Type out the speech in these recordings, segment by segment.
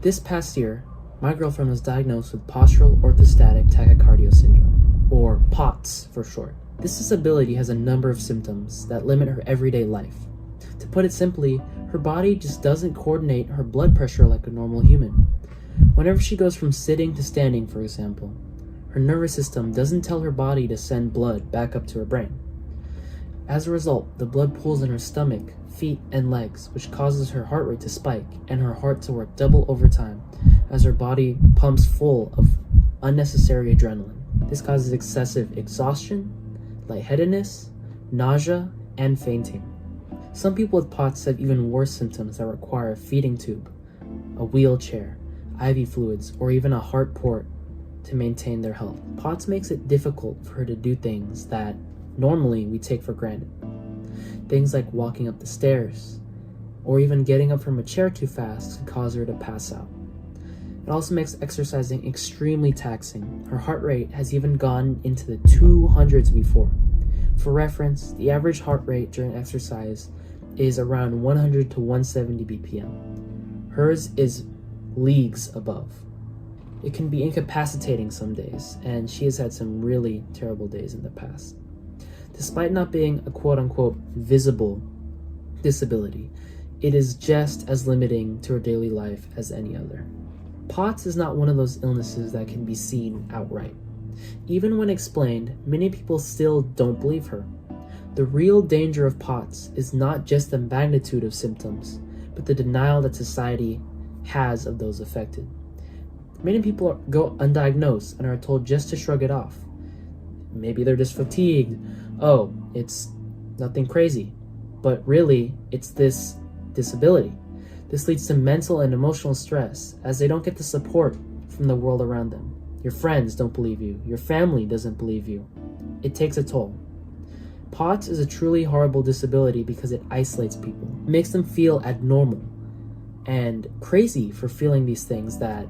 This past year, my girlfriend was diagnosed with postural orthostatic tachycardia syndrome, or POTS for short. This disability has a number of symptoms that limit her everyday life. To put it simply, her body just doesn't coordinate her blood pressure like a normal human. Whenever she goes from sitting to standing, for example, her nervous system doesn't tell her body to send blood back up to her brain. As a result, the blood pools in her stomach, feet, and legs, which causes her heart rate to spike and her heart to work double overtime as her body pumps full of unnecessary adrenaline. This causes excessive exhaustion, lightheadedness, nausea, and fainting. Some people with POTS have even worse symptoms that require a feeding tube, a wheelchair, IV fluids, or even a heart port to maintain their health. POTS makes it difficult for her to do things that normally we take for granted. Things like walking up the stairs, or even getting up from a chair too fast can cause her to pass out. It also makes exercising extremely taxing. Her heart rate has even gone into the 200s before. For reference, the average heart rate during exercise is around 100 to 170 BPM. Hers is leagues above. It can be incapacitating some days, and she has had some really terrible days in the past. Despite not being a quote-unquote visible disability, it is just as limiting to her daily life as any other. POTS is not one of those illnesses that can be seen outright. Even when explained, many people still don't believe her. The real danger of POTS is not just the magnitude of symptoms, but the denial that society has of those affected. Many people go undiagnosed and are told just to shrug it off. Maybe they're just fatigued. Oh, it's nothing crazy. But really, it's this disability. This leads to mental and emotional stress as they don't get the support from the world around them. Your friends don't believe you. Your family doesn't believe you. It takes a toll. POTS is a truly horrible disability because it isolates people. It makes them feel abnormal and crazy for feeling these things that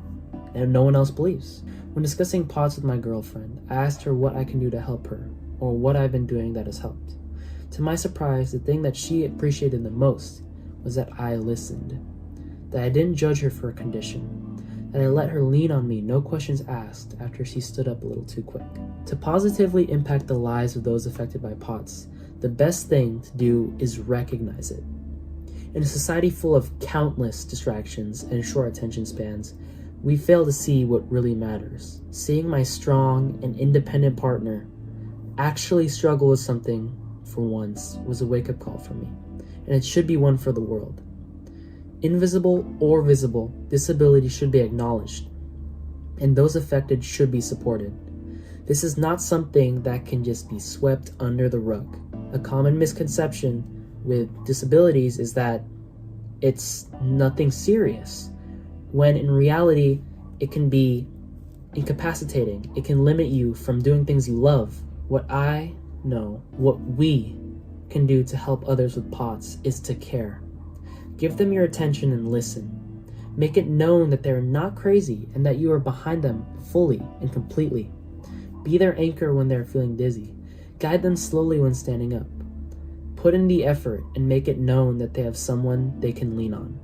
no one else believes. When discussing POTS with my girlfriend, I asked her what I can do to help her, or what I've been doing that has helped. To my surprise, the thing that she appreciated the most was that I listened, that I didn't judge her for a condition, that I let her lean on me, no questions asked, after she stood up a little too quick. To positively impact the lives of those affected by POTS, the best thing to do is recognize it. In a society full of countless distractions and short attention spans, we fail to see what really matters. Seeing my strong and independent partner actually struggle with something for once was a wake-up call for me, and it should be one for the world. Invisible or visible, disability should be acknowledged, and those affected should be supported. This is not something that can just be swept under the rug. A common misconception with disabilities is that it's nothing serious, when in reality, it can be incapacitating. It can limit you from doing things you love. What I know, what we can do to help others with POTS is to care. Give them your attention and listen. Make it known that they're not crazy and that you are behind them fully and completely. Be their anchor when they're feeling dizzy. Guide them slowly when standing up. Put in the effort and make it known that they have someone they can lean on.